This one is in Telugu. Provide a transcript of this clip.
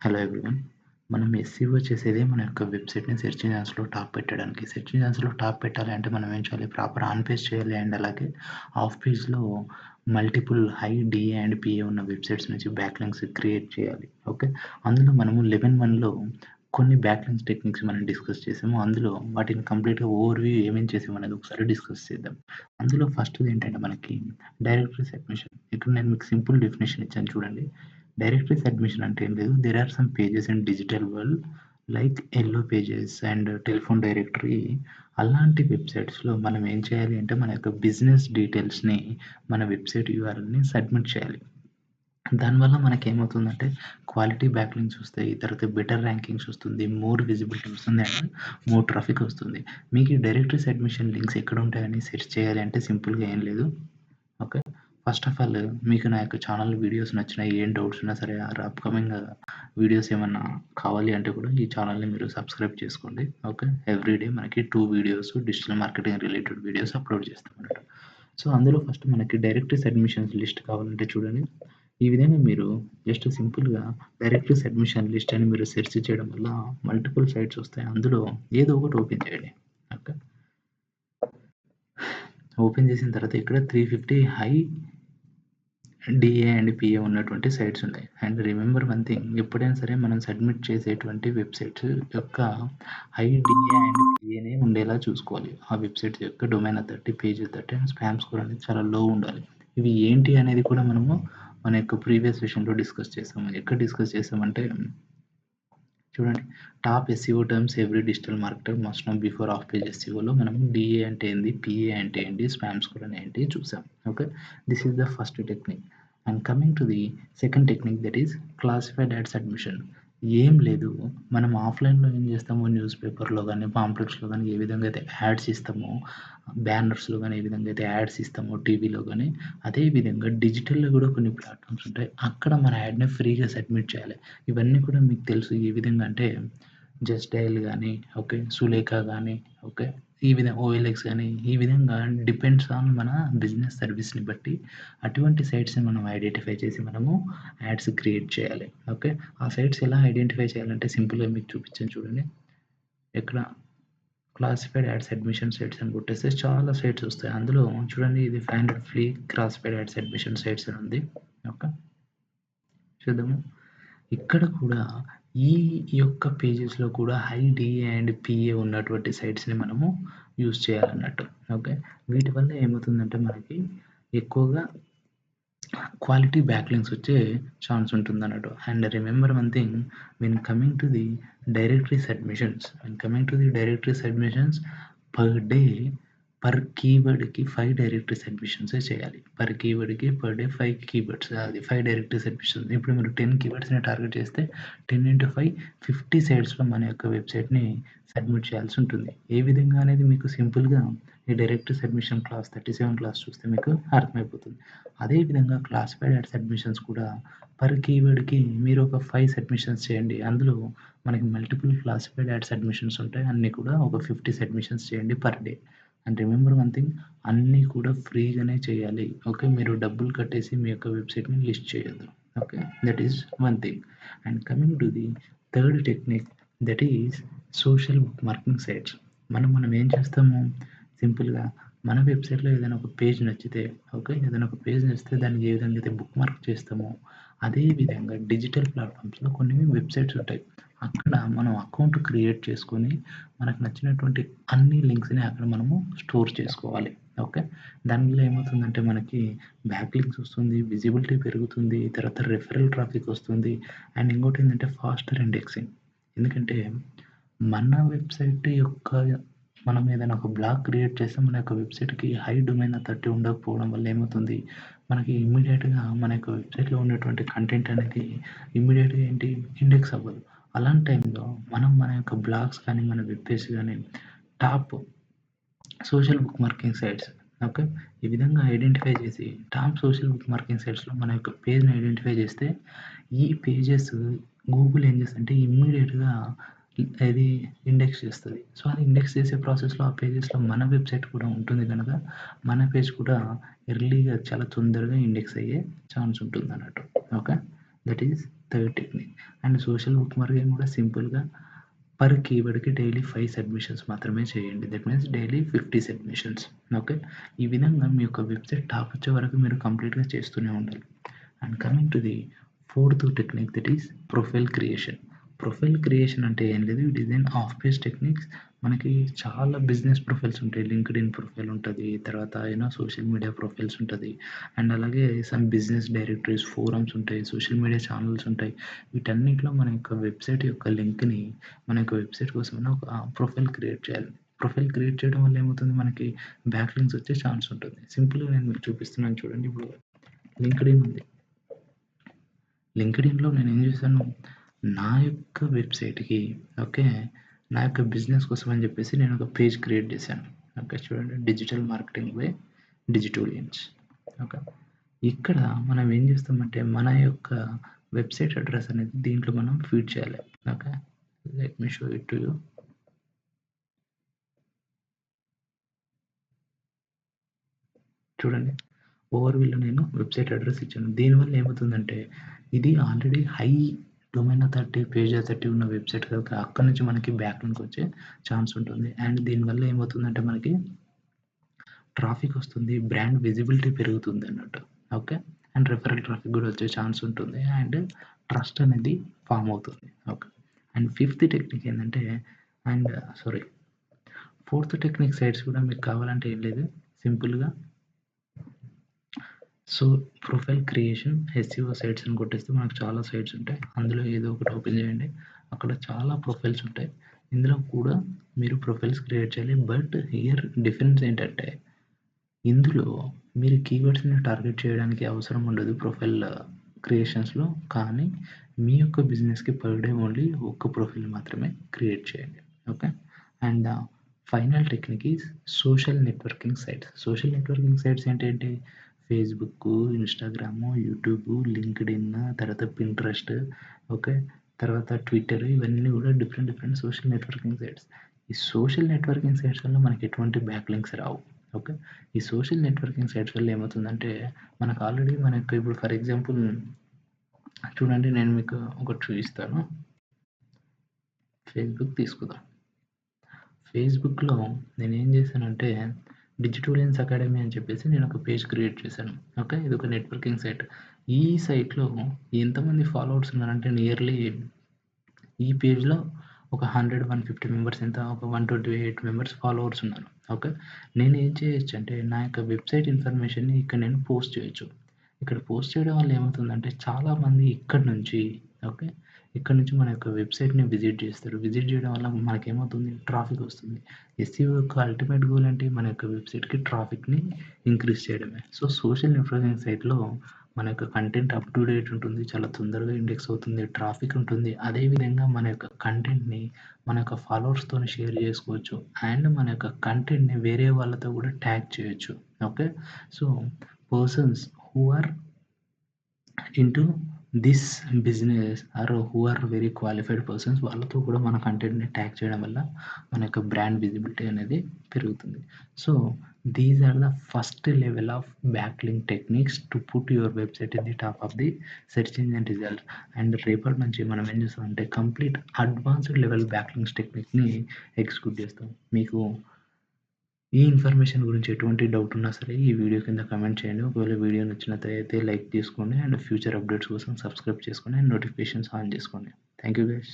Hello everyone. మనం ఎస్సీఓ చేసేదే మన యొక్క వెబ్‌సైట్‌ని సెర్చ్ ఇంజిన్స్‌లో టాప్ పెట్టడానికి. సెర్చ్ ఇంజిన్స్‌లో టాప్ పెట్టాలి అంటే మనం ఏం చేయాలి? ప్రాపర్ ఆన్ పేజ్ చేయాలి అండ్ అలాగే ఆఫ్ పేజ్‌లో multiple high DA and PA ఉన్న వెబ్‌సైట్స్ నుంచి బ్యాక్‌లింక్స్ క్రియేట్ చేయాలి. ఓకే. అందులో మనము 11.1లో కొన్ని బ్యాక్‌లింక్స్ టెక్నిక్స్ మనం డిస్కస్ చేసాము. అందులో వాటిని కంప్లీట్‌గా ఓవర్‌వ్యూ ఏమేం చేసామనేది ఒకసారి డిస్కస్ చేద్దాం. అందులో ఫస్ట్‌ది ఏంటంటే మనకి డైరెక్టరీ సబ్మిషన్. ఇక్కడ నేను మీకు సింపుల్ డెఫినిషన్ ఇచ్చాను చూడండి. డైరెక్టరీ సబ్మిషన్ అంటే ఏం లేదు. There are some pages in digital world like yellow pages and telephone directory. అలాంటి వెబ్‌సైట్స్‌లో మనం ఏం చేయాలి అంటే మన యొక్క బిజినెస్ డీటెయిల్స్‌ని మన వెబ్‌సైట్ యూఆర్ఎల్‌ని సబ్మిట్ చేయాలి. దానివల్ల మనకేమవుతుందంటే క్వాలిటీ బ్యాక్‌లింక్స్ వస్తాయి. తర్వాత బెటర్ ర్యాంకింగ్స్ వస్తుంది. మోర్ విజిబిలిటీ వస్తుంది అండ్ మోర్ ట్రాఫిక్ వస్తుంది. మీకు ఈ డైరెక్టరీ సబ్మిషన్ లింక్స్ ఎక్కడుంటాయని సెర్చ్ చేయాలి అంటే సింపుల్‌గా ఏం లేదు. ఓకే. ఫస్ట్ ఆఫ్ ఆల్ మీకు నా యొక్క ఛానల్ వీడియోస్ నచ్చినాయి, ఏం డౌట్స్ ఉన్నా సరే ఆర్ అప్‌కమింగ్ వీడియోస్ ఏమన్నా కావాలి అంటే కూడా ఈ ఛానల్‌ని మీరు సబ్స్క్రైబ్ చేసుకోండి. ఓకే. ఎవ్రీడే మనకి 2 videos digital marketing related videos upload చేస్తామన్నమాట. సో, అందులో ఫస్ట్ మనకి డైరెక్టరీ సబ్మిషన్స్ లిస్ట్ కావాలంటే చూడండి. ఈ విధంగా మీరు జస్ట్ సింపుల్‌గా డైరెక్టరీ సబ్మిషన్ లిస్ట్ అని మీరు సెర్చ్ చేయడం వల్ల మల్టిపుల్ సైట్స్ వస్తాయి. అందులో ఏదో ఒకటి ఓపెన్ చేయండి. ఓకే. ఓపెన్ చేసిన తర్వాత ఇక్కడ 350 హై డీఏ అండ్ పీఏ ఉన్నటువంటి సైట్స్ ఉన్నాయి. అండ్ రిమెంబర్ వన్ థింగ్, ఎప్పుడైనా సరే మనం సబ్మిట్ చేసేటువంటి వెబ్‌సైట్స్ యొక్క హై డీఏ అండ్ పీఏనే ఉండేలా చూసుకోవాలి. ఆ వెబ్‌సైట్స్ యొక్క domain authority, page authority and spam score అనేది చాలా లో ఉండాలి. ఇవి ఏంటి అనేది కూడా మనము మన యొక్క ప్రీవియస్ సెషన్‌లో డిస్కస్ చేసాము. ఎక్కడ డిస్కస్ చేసామంటే చూడండి, top SEO terms every digital marketer must know before off page ఎస్‌సీఓలో మనం డీఏ అంటే ఏంది? పీఏ అంటే ఏంటి? స్పామ్ స్కోర్ అంటే ఏంటి? చూసాం. Okay. This is the first technique. And coming to the second technique, that is classified ads admission. ఏం లేదు. మనం ఆఫ్‌లైన్‌లో ఏం చేస్తాము, న్యూస్ పేపర్‌లో గాని, పాంప్లెట్స్‌లో గాని ఏ విధంగా అయితే యాడ్స్ ఇస్తామో, బ్యానర్స్‌లో గాని ఏ విధంగా అయితే యాడ్స్ ఇస్తామో టీవీలో గాని, అదే విధంగా డిజిటల్‌లో కూడా కొన్ని ప్లాట్‌ఫామ్స్ ఉంటాయి. అక్కడ మన యాడ్‌ని ఫ్రీగా సబ్మిట్ చేయాలి. ఇవన్నీ కూడా మీకు తెలుసు. ఏ విధంగా అంటే జస్ట్ డయల్ గానీ, ఓకే. సులేఖ గానీ, ఓకే. ఈ విధంగా ఓఎల్ఎక్స్ గానీ, ఈ విధంగా డిపెండ్స్ ఆన్ మన బిజినెస్ సర్వీస్‌ని బట్టి అటువంటి సైట్స్‌ని మనం ఐడెంటిఫై చేసి మనము యాడ్స్ క్రియేట్ చేయాలి. ఓకే. ఆ సైట్స్ ఎలా ఐడెంటిఫై చేయాలంటే సింపుల్‌గా మీకు చూపించాను చూడండి. ఇక్కడ క్లాసిఫైడ్ యాడ్స్ అడ్మిషన్ సైట్స్ అని కొట్టేస్తే చాలా సైట్స్ వస్తాయి. అందులో చూడండి, ఇది 500 free classified ads admission sites అని ఉంది. ఓకే. చూద్దాము. ఇక్కడ కూడా ఈ యొక్క పేజెస్‌లో కూడా హై డీఏ అండ్ పీఏ ఉన్నటువంటి సైట్స్‌ని మనము యూజ్ చేయాలన్నట్టు. ఓకే. వీటి వల్ల ఏమవుతుందంటే మనకి ఎక్కువగా క్వాలిటీ బ్యాక్‌లింక్స్ వచ్చే ఛాన్స్ ఉంటుందన్నట్టు. And remember one thing, when coming to the directory submissions per day, per కీవర్డ్‌కి 5 డైరెక్టరీ సబ్మిషన్సే చేయాలి. పర్ కీవర్డ్‌కి పర్ డే 5 కీవర్డ్స్, అది 5 డైరెక్టరీ సబ్మిషన్స్. ఇప్పుడు మీరు 10 కీవర్డ్స్‌ని టార్గెట్ చేస్తే 10 ఇంటూ 5 50 సైట్స్‌లో మన యొక్క వెబ్‌సైట్‌ని సబ్మిట్ చేయాల్సి ఉంటుంది. ఏ విధంగా అనేది మీకు సింపుల్‌గా ఈ డైరెక్టరీ సబ్మిషన్ క్లాస్ 37 క్లాస్ చూస్తే మీకు అర్థమైపోతుంది. అదే విధంగా క్లాసిఫైడ్ యాడ్ సబ్మిషన్స్ కూడా పర్ కీవర్డ్‌కి మీరు ఒక 5 సబ్మిషన్స్ చేయండి. అందులో మనకి మల్టిపుల్ క్లాసిఫైడ్ యాడ్ సబ్మిషన్స్ ఉంటాయి. అన్నీ కూడా ఒక 50 సబ్మిషన్స్ చేయండి per day. And remember one thing, అన్నీ కూడా ఫ్రీగానే చేయాలి. ఓకే. మీరు డబ్బులు కట్టేసి మీ యొక్క వెబ్‌సైట్‌ని లిస్ట్ చేయొద్దు. Okay. That is one thing. And coming to the third technique, that is social bookmarking sites. మనం ఏం చేస్తాము, సింపుల్‌గా మన వెబ్‌సైట్‌లో ఏదైనా ఒక పేజ్ నచ్చితే, ఓకే. ఏదైనా ఒక పేజ్ నచ్చితే దాన్ని ఏ విధంగా అయితే బుక్ మార్క్ చేస్తామో, అదే విధంగా డిజిటల్ ప్లాట్‌ఫామ్స్‌లో కొన్ని వెబ్‌సైట్స్ ఉంటాయి. అక్కడ మనం అకౌంట్ క్రియేట్ చేసుకొని, మనకు నచ్చినటువంటి అన్ని లింక్స్‌ని అక్కడ మనము స్టోర్ చేసుకోవాలి. ఓకే. దానివల్ల ఏమవుతుందంటే మనకి బ్యాక్ లింక్స్ వస్తుంది, విజిబిలిటీ పెరుగుతుంది, తర్వాత రిఫరల్ ట్రాఫిక్ వస్తుంది. అండ్ ఇంకోటేంటంటే ఫాస్టర్ ఇండెక్సింగ్. ఎందుకంటే మన వెబ్‌సైట్ యొక్క మనం ఏదైనా ఒక బ్లాగ్ క్రియేట్ చేస్తే మన యొక్క వెబ్‌సైట్‌కి హై డొమైన్ అథారిటీ ఉండకపోవడం వల్ల ఏమవుతుంది, మనకి ఇమ్మీడియేట్‌గా మన యొక్క వెబ్‌సైట్‌లో ఉన్నటువంటి కంటెంట్ అనేది ఇమ్మీడియేట్‌గా ఏంటి, ఇండెక్స్ అవ్వదు. అలాంటి టైంలో మనం మన యొక్క బ్లాగ్స్ కానీ, మన వెబ్ పేజ్ గానీ top social bookmarking sites, okay. ఈ విధంగా ఐడెంటిఫై చేసి టాప్ సోషల్ బుక్ మార్కింగ్ సైట్స్‌లో మన యొక్క పేజ్‌ని ఐడెంటిఫై చేస్తే ఈ పేజెస్ గూగుల్ ఏం చేస్తదంటే ఇమ్మీడియేట్‌గా అది ఇండెక్స్ చేస్తది. సో, అది ఇండెక్స్ చేసే ప్రాసెస్‌లో ఆ పేజెస్‌లో మన వెబ్‌సైట్ కూడా ఉంటుంది గనక, మన పేజ్ కూడా ఎర్లీగా చాలా తొందరగా ఇండెక్స్ అయ్యే ఛాన్స్ ఉంటుందన్నట్టు. Okay. That is third technique. And social bookmarking కూడా సింపుల్‌గా పర్ కీవర్డ్‌కి డైలీ 5 సబ్మిషన్స్ మాత్రమే చేయండి. That means daily 50 submissions. Okay. ఈ విధంగా మీ యొక్క వెబ్‌సైట్ టాప్ వచ్చే వరకు మీరు కంప్లీట్‌గా చేస్తూనే ఉండాలి. And coming to the fourth technique, that is profile creation. Profile creation అంటే ఏం లేదు. It is an off page techniques. మనకి చాలా బిజినెస్ ప్రొఫైల్స్ ఉంటాయి. లింక్డ్ఇన్ ప్రొఫైల్ ఉంటది. తర్వాత సోషల్ మీడియా ప్రొఫైల్స్ ఉంటది. అండ్ అలాగే సమ్ బిజినెస్ డైరెక్టరీస్, ఫోరమ్స్ ఉంటాయి. సోషల్ మీడియా ఛానెల్స్ ఉంటాయి. వీటన్నిటిలో మన యొక్క వెబ్‌సైట్ యొక్క లింక్‌ని మన యొక్క వెబ్‌సైట్ కోసమని ఒక ప్రొఫైల్ క్రియేట్ చేయాలి. ప్రొఫైల్ క్రియేట్ చేయడం వల్ల ఏమవుతుంది, మనకి బ్యాక్ లింక్స్ వచ్చే ఛాన్స్ ఉంటుంది. సింపుల్‌గా నేను మీకు చూపిస్తున్నాను చూడండి. ఇప్పుడు లింక్డ్ఇన్ ఉంది. లింక్డ్ఇన్‌లో నేనేం చేశాను, నా యొక్క వెబ్‌సైట్‌కి ఓకే. నా యొక్క బిజినెస్ కోసం అని చెప్పేసి నేను ఒక పేజ్ క్రియేట్ చేశాను. ఓకే. చూడండి, డిజిటల్ మార్కెటింగ్ బై డిజిటోరియన్స్. ఓకే. ఇక్కడ మనం ఏం చేస్తామంటే మన యొక్క వెబ్‌సైట్ అడ్రెస్ అనేది దీంట్లో మనం ఫీడ్ చేయాలి. Okay. Let me show it to you. చూడండి, ఓవర్‌వ్యూలో నేను వెబ్‌సైట్ అడ్రెస్ ఇచ్చాను. దీనివల్ల ఏమవుతుందంటే ఇది already high domain authority, page authority ఉన్న వెబ్‌సైట్ కనుక అక్కడి నుంచి మనకి బ్యాక్ లింక్ వచ్చే ఛాన్స్ ఉంటుంది. అండ్ దీనివల్ల ఏమవుతుందంటే మనకి ట్రాఫిక్ వస్తుంది. బ్రాండ్ విజిబిలిటీ పెరుగుతుందన్నట్టు. ఓకే. అండ్ రిఫరల్ ట్రాఫిక్ కూడా వచ్చే ఛాన్స్ ఉంటుంది. అండ్ ట్రస్ట్ అనేది ఫార్మ్ అవుతుంది. ఓకే. అండ్ ఫిఫ్త్ టెక్నిక్ ఏందంటే and sorry fourth technique sites కూడా మీకు కావాలంటే ఏం లేదు. సింపుల్‌గా so, profile creation, SEO sites అని కొట్టేస్తే మనకు చాలా సైట్స్ ఉంటాయి. అందులో ఏదో ఒకటి ఓపెన్ చేయండి. అక్కడ చాలా ప్రొఫైల్స్ ఉంటాయి. ఇందులో కూడా మీరు ప్రొఫైల్స్ క్రియేట్ చేయాలి. బట్ హియర్ డిఫరెన్స్ ఏంటంటే ఇందులో మీరు కీవర్డ్స్‌ని టార్గెట్ చేయడానికి అవసరం ఉండదు ప్రొఫైల్ క్రియేషన్స్‌లో. కానీ మీ యొక్క బిజినెస్‌కి పర్ డే ఓన్లీ ఒక్క ప్రొఫైల్ మాత్రమే క్రియేట్ చేయండి. Okay. And final technique is social networking sites. Social networking sites ఏంటేంటి? ఫేస్‌బుక్కు, ఇన్‌స్టాగ్రాము, యూట్యూబు, లింక్డ్ఇన్, తర్వాత పింట్రెస్ట్, ఓకే. తర్వాత ట్విట్టర్, ఇవన్నీ కూడా different different social networking sites. ఈ సోషల్ నెట్వర్కింగ్ సైట్స్ వల్ల మనకి ఎటువంటి బ్యాక్ లింక్స్ రావు. ఓకే. ఈ సోషల్ నెట్వర్కింగ్ సైట్స్ వల్ల ఏమవుతుందంటే మనకు ఆల్రెడీ మనకు ఇప్పుడు ఫర్ ఎగ్జాంపుల్ చూడండి, నేను మీకు ఒకటి చూపిస్తాను. ఫేస్‌బుక్ తీసుకుందాం. ఫేస్‌బుక్‌లో నేనేం చేశానంటే డిజిటోరియన్స్ అకాడమీ అని చెప్పేసి నేను ఒక పేజ్ క్రియేట్ చేశాను. ఓకే. ఇదొక నెట్వర్కింగ్ సైట్. ఈ సైట్‌లో ఎంతమంది ఫాలోవర్స్ ఉన్నారంటే నియర్లీ ఈ పేజ్‌లో ఒక 100, 150 మెంబర్స్, ఎంత ఒక 128 మెంబర్స్ ఫాలోవర్స్ ఉన్నారు. ఓకే. నేనేం చేయొచ్చంటే నా యొక్క వెబ్‌సైట్ ఇన్ఫర్మేషన్‌ని ఇక్కడ నేను పోస్ట్ చేయొచ్చు. ఇక్కడ పోస్ట్ చేయడం వల్ల ఏమవుతుందంటే చాలామంది ఇక్కడి నుంచి ఓకే. ఇక్కడి నుంచి మన యొక్క వెబ్‌సైట్‌ని విజిట్ చేస్తారు. విజిట్ చేయడం వల్ల మనకేమవుతుంది, ట్రాఫిక్ వస్తుంది. ఎస్‌ఈఓ యొక్క అల్టిమేట్ గోల్ ఏంటి, మన యొక్క వెబ్‌సైట్‌కి ట్రాఫిక్‌ని ఇంక్రీజ్ చేయడమే. సో, సోషల్ నెట్వర్కింగ్ సైట్‌లో మన యొక్క కంటెంట్ అప్ టు డేట్ ఉంటుంది. చాలా తొందరగా ఇండెక్స్ అవుతుంది. ట్రాఫిక్ ఉంటుంది. అదే విధంగా మన యొక్క కంటెంట్‌ని మన యొక్క ఫాలోవర్స్‌తోని షేర్ చేసుకోవచ్చు. అండ్ మన యొక్క కంటెంట్‌ని వేరే వాళ్ళతో కూడా ట్యాగ్ చేయొచ్చు. Okay. So, persons who are into this business or who are very qualified persons వాళ్ళతో కూడా మన కంటెంట్‌ని ట్యాగ్ చేయడం వల్ల మన యొక్క బ్రాండ్ విజిబిలిటీ అనేది పెరుగుతుంది. So, these are the first level of backlink techniques to put your website in the top of the search engine results. And రేపటి నుంచి మనం ఏం చేస్తామంటే complete advanced level backlinks టెక్నిక్‌ని ఎగ్జిక్యూట్ చేస్తాం. మీకు ఈ ఇన్ఫర్మేషన్ గురించి ఎటువంటి డౌట్ ఉన్నా సరే ఈ వీడియో కింద కామెంట్ చేయండి. ఒకవేళ వీడియో నచ్చినట్లయితే లైక్ చేసుకోండి. అండ్ ఫ్యూచర్ అప్డేట్స్ కోసం సబ్స్క్రైబ్ చేసుకోండి. అండ్ నోటిఫికేషన్స్ ఆన్ చేసుకోండి. Thank you guys.